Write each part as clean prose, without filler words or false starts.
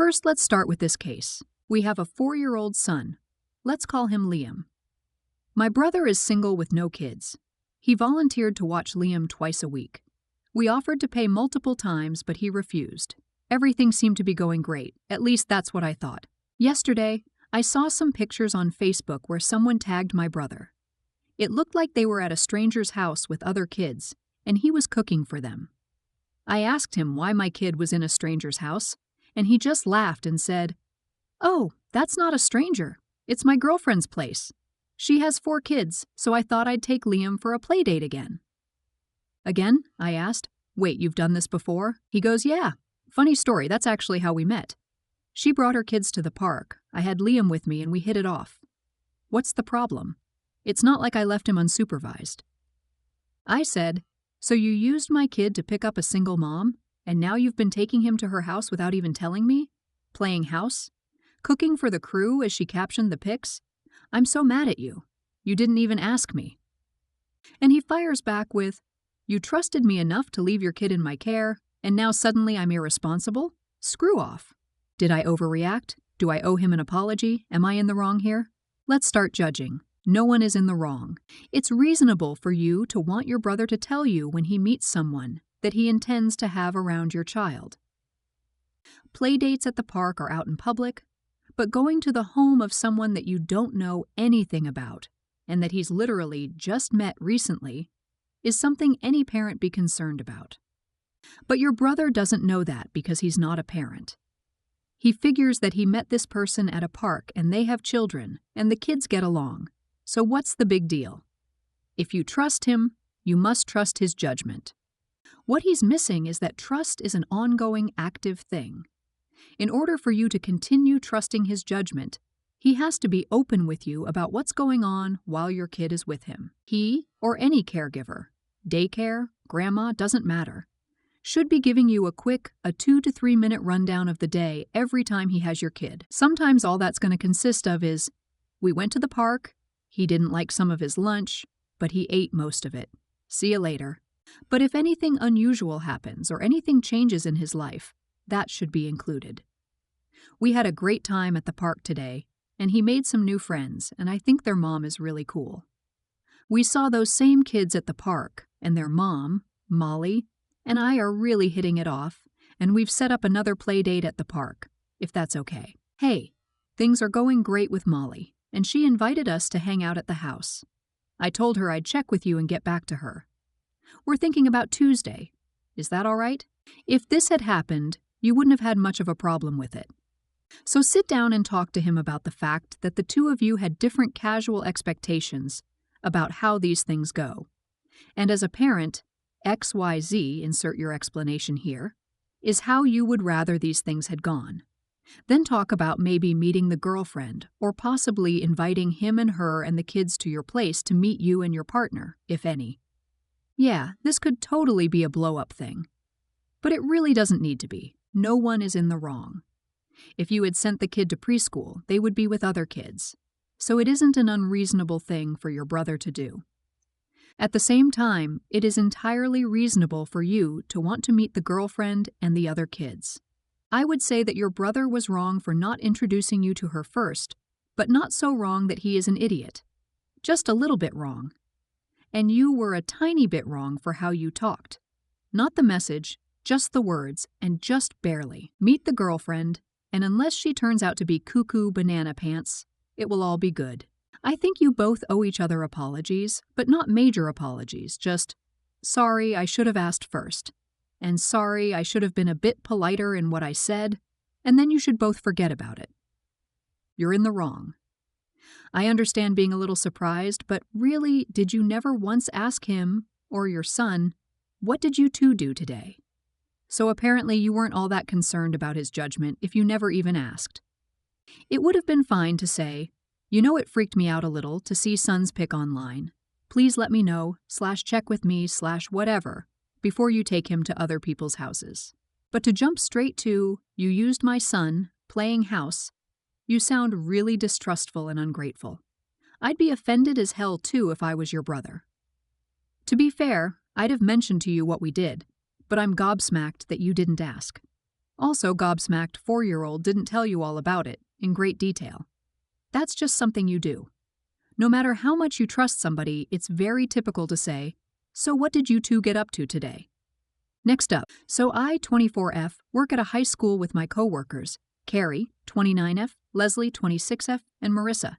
First, let's start with this case. We have a 4-year-old son. Let's call him Liam. My brother is single with no kids. He volunteered to watch Liam twice a week. We offered to pay multiple times, but he refused. Everything seemed to be going great. At least that's what I thought. Yesterday, I saw some pictures on Facebook where someone tagged my brother. It looked like they were at a stranger's house with other kids, and he was cooking for them. I asked him why my kid was in a stranger's house, and he just laughed and said, "Oh, that's not a stranger. It's my girlfriend's place. She has 4 kids, so I thought I'd take Liam for a play date again." Again, I asked, "Wait, you've done this before?" He goes, "Yeah. Funny story, that's actually how we met. She brought her kids to the park. I had Liam with me and we hit it off. What's the problem? It's not like I left him unsupervised." I said, "So you used my kid to pick up a single mom, and now you've been taking him to her house without even telling me? Playing house? Cooking for the crew as she captioned the pics? I'm so mad at you. You didn't even ask me." And he fires back with, "You trusted me enough to leave your kid in my care, and now suddenly I'm irresponsible? Screw off. Did I overreact? Do I owe him an apology? Am I in the wrong here? Let's start judging. No one is in the wrong. It's reasonable for you to want your brother to tell you when he meets someone that he intends to have around your child. Play dates at the park are out in public, but going to the home of someone that you don't know anything about and that he's literally just met recently is something any parent be concerned about. But your brother doesn't know that because he's not a parent. He figures that he met this person at a park and they have children and the kids get along. So what's the big deal? If you trust him, you must trust his judgment. What he's missing is that trust is an ongoing, active thing. In order for you to continue trusting his judgment, he has to be open with you about what's going on while your kid is with him. He, or any caregiver, daycare, grandma, doesn't matter, should be giving you a quick, 2 to 3 minute rundown of the day every time he has your kid. Sometimes all that's going to consist of is, "We went to the park, he didn't like some of his lunch, but he ate most of it. See you later." But if anything unusual happens or anything changes in his life, that should be included. We had a great time at the park today, and he made some new friends, and I think their mom is really cool. We saw those same kids at the park, and their mom, Molly, and I are really hitting it off, and we've set up another play date at the park, if that's okay. Hey, things are going great with Molly, and she invited us to hang out at the house. I told her I'd check with you and get back to her. We're thinking about Tuesday. Is that all right? If this had happened, you wouldn't have had much of a problem with it. So sit down and talk to him about the fact that the two of you had different casual expectations about how these things go. And as a parent, XYZ, insert your explanation here, is how you would rather these things had gone. Then talk about maybe meeting the girlfriend or possibly inviting him and her and the kids to your place to meet you and your partner, if any. Yeah, this could totally be a blow-up thing. But it really doesn't need to be. No one is in the wrong. If you had sent the kid to preschool, they would be with other kids. So it isn't an unreasonable thing for your brother to do. At the same time, it is entirely reasonable for you to want to meet the girlfriend and the other kids. I would say that your brother was wrong for not introducing you to her first, but not so wrong that he is an idiot. Just a little bit wrong. And you were a tiny bit wrong for how you talked. Not the message, just the words, and just barely. Meet the girlfriend, and unless she turns out to be cuckoo banana pants, it will all be good. I think you both owe each other apologies, but not major apologies, just, "Sorry, I should have asked first," and "Sorry, I should have been a bit politer in what I said," and then you should both forget about it. You're in the wrong. I understand being a little surprised, but really, did you never once ask him, or your son, what did you two do today? So apparently you weren't all that concerned about his judgment if you never even asked. It would have been fine to say, "You know, it freaked me out a little to see son's pic online. Please let me know, /check with me, /whatever, before you take him to other people's houses." But to jump straight to, "You used my son, playing house," you sound really distrustful and ungrateful. I'd be offended as hell too if I was your brother. To be fair, I'd have mentioned to you what we did, but I'm gobsmacked that you didn't ask. Also, gobsmacked 4-year-old didn't tell you all about it, in great detail. That's just something you do. No matter how much you trust somebody, it's very typical to say, "So what did you two get up to today?" Next up, so I, 24F, work at a high school with my coworkers, Carrie, 29F, Leslie, 26F, and Marissa.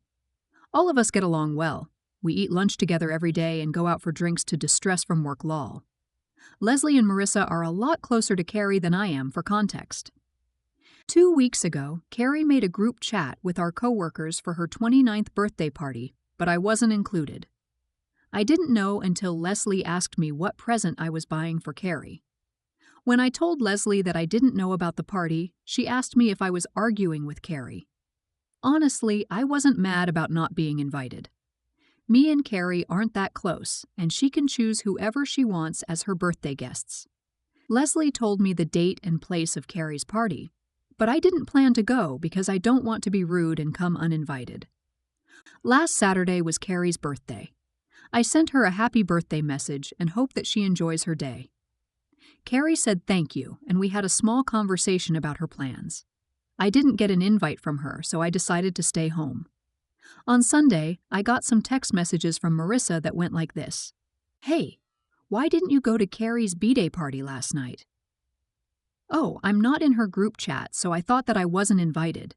All of us get along well. We eat lunch together every day and go out for drinks to distress from work lull. Leslie and Marissa are a lot closer to Carrie than I am, for context. 2 weeks ago, Carrie made a group chat with our coworkers for her 29th birthday party, but I wasn't included. I didn't know until Leslie asked me what present I was buying for Carrie. When I told Leslie that I didn't know about the party, she asked me if I was arguing with Carrie. Honestly, I wasn't mad about not being invited. Me and Carrie aren't that close, and she can choose whoever she wants as her birthday guests. Leslie told me the date and place of Carrie's party, but I didn't plan to go because I don't want to be rude and come uninvited. Last Saturday was Carrie's birthday. I sent her a happy birthday message and hope that she enjoys her day. Carrie said thank you, and we had a small conversation about her plans. I didn't get an invite from her, so I decided to stay home. On Sunday, I got some text messages from Marissa that went like this. "Hey, why didn't you go to Carrie's B-Day party last night?" "Oh, I'm not in her group chat, so I thought that I wasn't invited.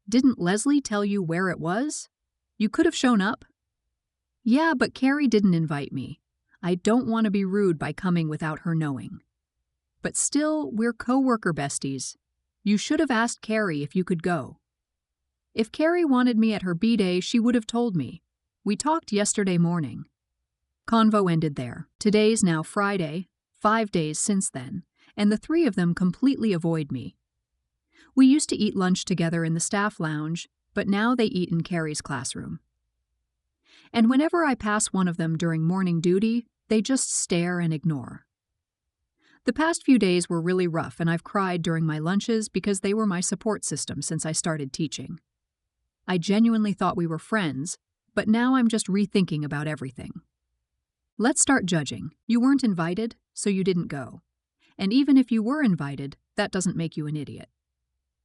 Didn't Leslie tell you where it was? You could have shown up." "Yeah, but Carrie didn't invite me. I don't want to be rude by coming without her knowing. But still, we're coworker besties. You should have asked Carrie if you could go. If Carrie wanted me at her B-Day, she would have told me. We talked yesterday morning." Convo ended there. Today's now Friday, 5 days since then, and the three of them completely avoid me. We used to eat lunch together in the staff lounge, but now they eat in Carrie's classroom. And whenever I pass one of them during morning duty, they just stare and ignore. The past few days were really rough, and I've cried during my lunches because they were my support system since I started teaching. I genuinely thought we were friends, but now I'm just rethinking about everything. Let's start judging. You weren't invited, so you didn't go. And even if you were invited, that doesn't make you an idiot.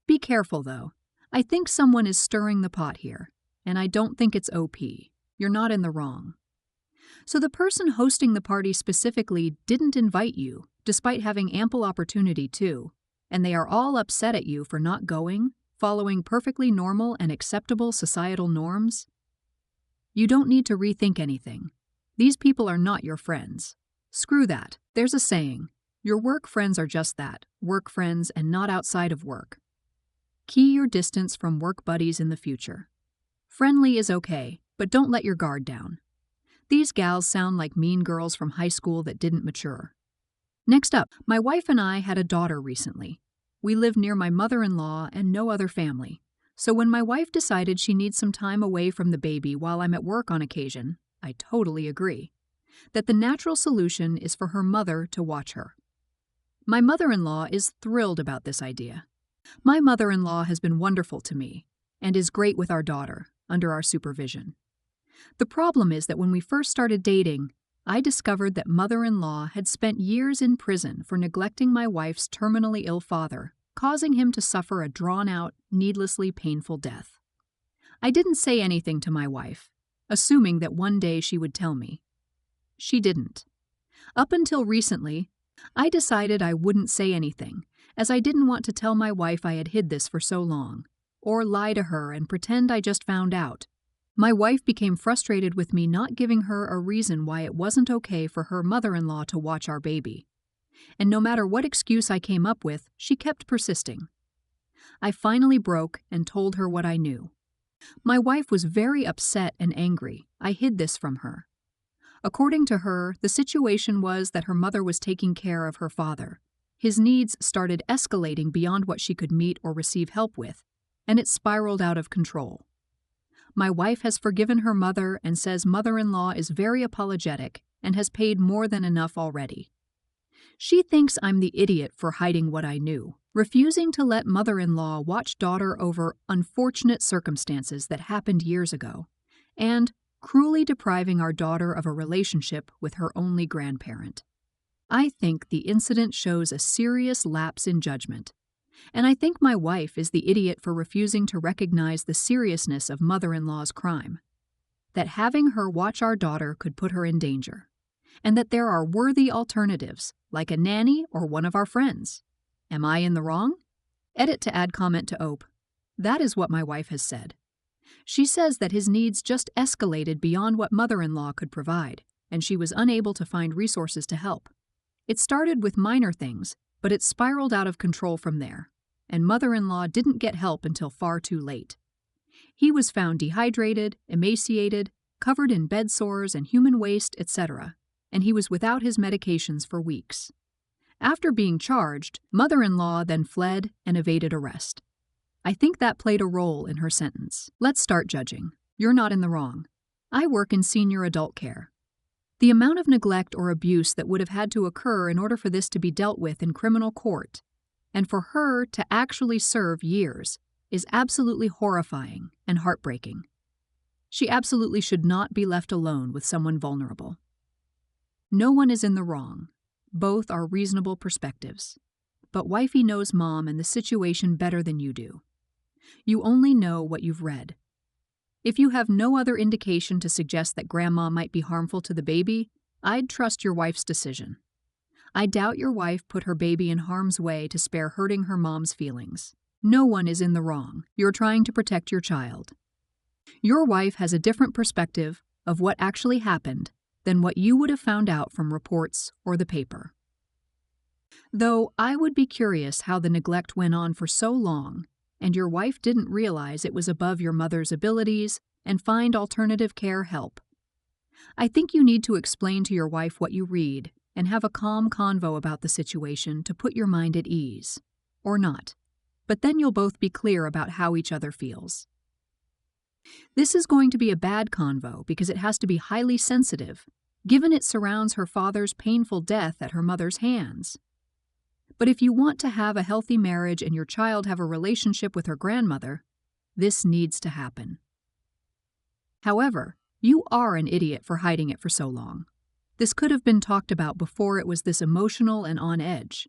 Be careful, though. I think someone is stirring the pot here, and I don't think it's OP. You're not in the wrong. So the person hosting the party specifically didn't invite you, despite having ample opportunity to, and they are all upset at you for not going, following perfectly normal and acceptable societal norms? You don't need to rethink anything. These people are not your friends. Screw that. There's a saying, your work friends are just that, work friends and not outside of work. Key your distance from work buddies in the future. Friendly is okay, but don't let your guard down. These gals sound like mean girls from high school that didn't mature. Next up, my wife and I had a daughter recently. We live near my mother-in-law and no other family, so when my wife decided she needs some time away from the baby while I'm at work on occasion, I totally agree, that the natural solution is for her mother to watch her. My mother-in-law is thrilled about this idea. My mother-in-law has been wonderful to me and is great with our daughter, under our supervision. The problem is that when we first started dating, I discovered that mother-in-law had spent years in prison for neglecting my wife's terminally ill father, causing him to suffer a drawn-out, needlessly painful death. I didn't say anything to my wife, assuming that one day she would tell me. She didn't. Up until recently, I decided I wouldn't say anything, as I didn't want to tell my wife I had hid this for so long, or lie to her and pretend I just found out. My wife became frustrated with me not giving her a reason why it wasn't okay for her mother-in-law to watch our baby. And no matter what excuse I came up with, she kept persisting. I finally broke and told her what I knew. My wife was very upset and angry. I hid this from her. According to her, the situation was that her mother was taking care of her father. His needs started escalating beyond what she could meet or receive help with, and it spiraled out of control. My wife has forgiven her mother and says mother-in-law is very apologetic and has paid more than enough already. She thinks I'm the idiot for hiding what I knew, refusing to let mother-in-law watch daughter over unfortunate circumstances that happened years ago, and cruelly depriving our daughter of a relationship with her only grandparent. I think the incident shows a serious lapse in judgment. And I think my wife is the idiot for refusing to recognize the seriousness of mother-in-law's crime. That having her watch our daughter could put her in danger. And that there are worthy alternatives, like a nanny or one of our friends. Am I in the wrong? Edit to add comment to Ope. That is what my wife has said. She says that his needs just escalated beyond what mother-in-law could provide, and she was unable to find resources to help. It started with minor things, but it spiraled out of control from there, and mother-in-law didn't get help until far too late. He was found dehydrated, emaciated, covered in bed sores and human waste, etc., and he was without his medications for weeks. After being charged, mother-in-law then fled and evaded arrest. I think that played a role in her sentence. Let's start judging. You're not in the wrong. I work in senior adult care. The amount of neglect or abuse that would have had to occur in order for this to be dealt with in criminal court, and for her to actually serve years, is absolutely horrifying and heartbreaking. She absolutely should not be left alone with someone vulnerable. No one is in the wrong. Both are reasonable perspectives. But wifey knows mom and the situation better than you do. You only know what you've read. If you have no other indication to suggest that grandma might be harmful to the baby, I'd trust your wife's decision. I doubt your wife put her baby in harm's way to spare hurting her mom's feelings. No one is in the wrong. You're trying to protect your child. Your wife has a different perspective of what actually happened than what you would have found out from reports or the paper. Though I would be curious how the neglect went on for so long, and your wife didn't realize it was above your mother's abilities and find alternative care help. I think you need to explain to your wife what you read and have a calm convo about the situation to put your mind at ease. Or not. But then you'll both be clear about how each other feels. This is going to be a bad convo because it has to be highly sensitive, given it surrounds her father's painful death at her mother's hands. But if you want to have a healthy marriage and your child have a relationship with her grandmother, this needs to happen. However, you are an idiot for hiding it for so long. This could have been talked about before it was this emotional and on edge.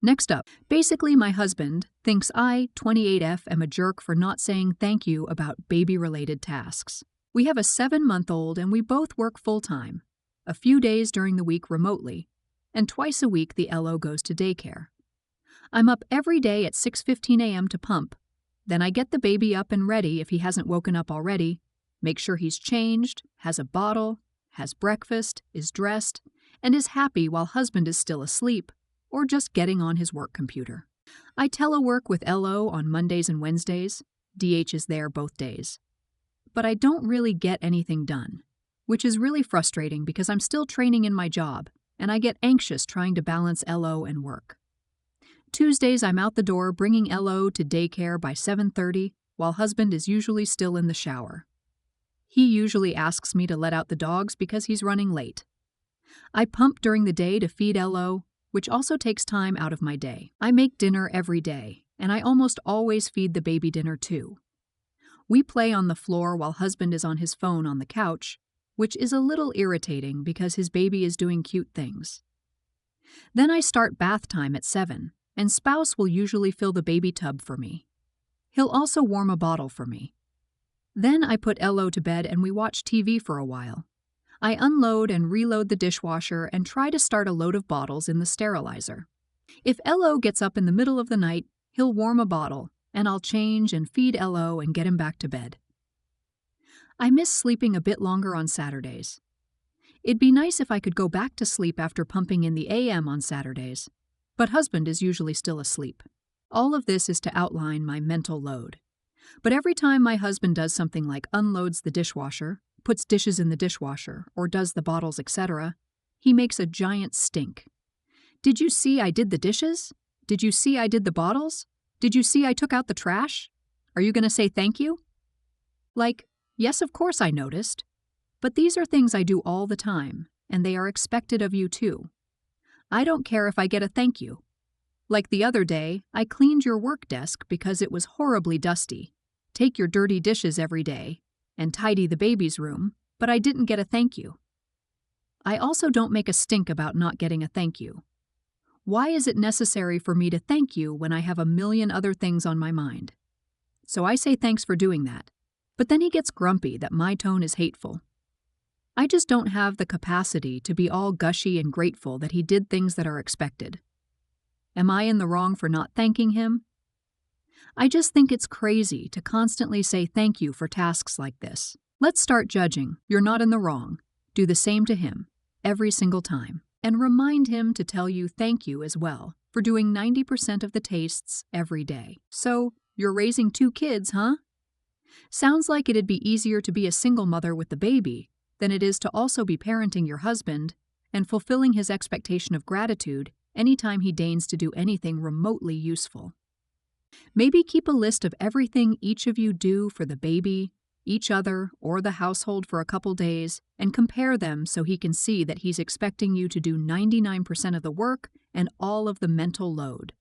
Next up, basically my husband thinks I, 28F, am a jerk for not saying thank you about baby-related tasks. We have a 7-month-old and we both work full-time, a few days during the week remotely, and twice a week the LO goes to daycare. I'm up every day at 6:15 a.m. to pump. Then I get the baby up and ready if he hasn't woken up already, make sure he's changed, has a bottle, has breakfast, is dressed, and is happy while husband is still asleep or just getting on his work computer. I telework with LO on Mondays and Wednesdays. DH is there both days. But I don't really get anything done, which is really frustrating because I'm still training in my job, and I get anxious trying to balance LO and work. Tuesdays I'm out the door bringing LO to daycare by 7:30 while husband is usually still in the shower. He usually asks me to let out the dogs because he's running late. I pump during the day to feed LO, which also takes time out of my day. I make dinner every day, and I almost always feed the baby dinner too. We play on the floor while husband is on his phone on the couch, which is a little irritating because his baby is doing cute things. Then I start bath time at 7, and spouse will usually fill the baby tub for me. He'll also warm a bottle for me. Then I put LO to bed and we watch TV for a while. I unload and reload the dishwasher and try to start a load of bottles in the sterilizer. If LO gets up in the middle of the night, he'll warm a bottle, and I'll change and feed LO and get him back to bed. I miss sleeping a bit longer on Saturdays. It'd be nice if I could go back to sleep after pumping in the AM on Saturdays, but husband is usually still asleep. All of this is to outline my mental load. But every time my husband does something like unloads the dishwasher, puts dishes in the dishwasher, or does the bottles, etc., he makes a giant stink. Did you see I did the dishes? Did you see I did the bottles? Did you see I took out the trash? Are you going to say thank you? Like, yes, of course I noticed. But these are things I do all the time, and they are expected of you too. I don't care if I get a thank you. Like the other day, I cleaned your work desk because it was horribly dusty. Take your dirty dishes every day, and tidy the baby's room, but I didn't get a thank you. I also don't make a stink about not getting a thank you. Why is it necessary for me to thank you when I have a million other things on my mind? So I say thanks for doing that. But then he gets grumpy that my tone is hateful. I just don't have the capacity to be all gushy and grateful that he did things that are expected. Am I in the wrong for not thanking him? I just think it's crazy to constantly say thank you for tasks like this. Let's start judging. You're not in the wrong. Do the same to him, every single time. And remind him to tell you thank you as well for doing 90% of the tastes every day. So, you're raising 2 kids, huh? Sounds like it'd be easier to be a single mother with the baby than it is to also be parenting your husband and fulfilling his expectation of gratitude anytime he deigns to do anything remotely useful. Maybe keep a list of everything each of you do for the baby, each other, or the household for a couple days, and compare them so he can see that he's expecting you to do 99% of the work and all of the mental load.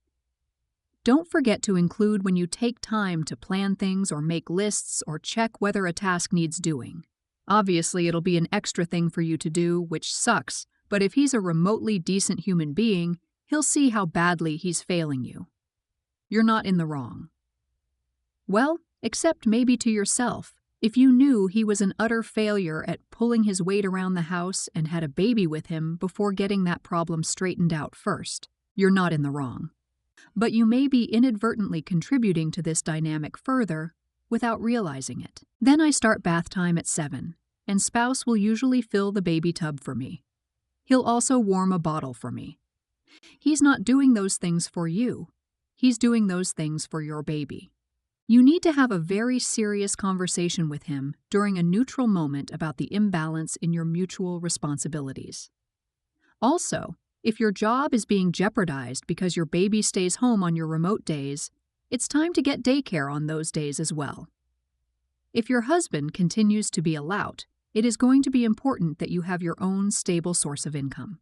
Don't forget to include when you take time to plan things or make lists or check whether a task needs doing. Obviously, it'll be an extra thing for you to do, which sucks, but if he's a remotely decent human being, he'll see how badly he's failing you. You're not in the wrong. Well, except maybe to yourself. If you knew he was an utter failure at pulling his weight around the house and had a baby with him before getting that problem straightened out first, you're not in the wrong. But you may be inadvertently contributing to this dynamic further without realizing it. Then I start bath time at 7, and spouse will usually fill the baby tub for me. He'll also warm a bottle for me. He's not doing those things for you. He's doing those things for your baby. You need to have a very serious conversation with him during a neutral moment about the imbalance in your mutual responsibilities. Also, if your job is being jeopardized because your baby stays home on your remote days, it's time to get daycare on those days as well. If your husband continues to be a lout, it is going to be important that you have your own stable source of income.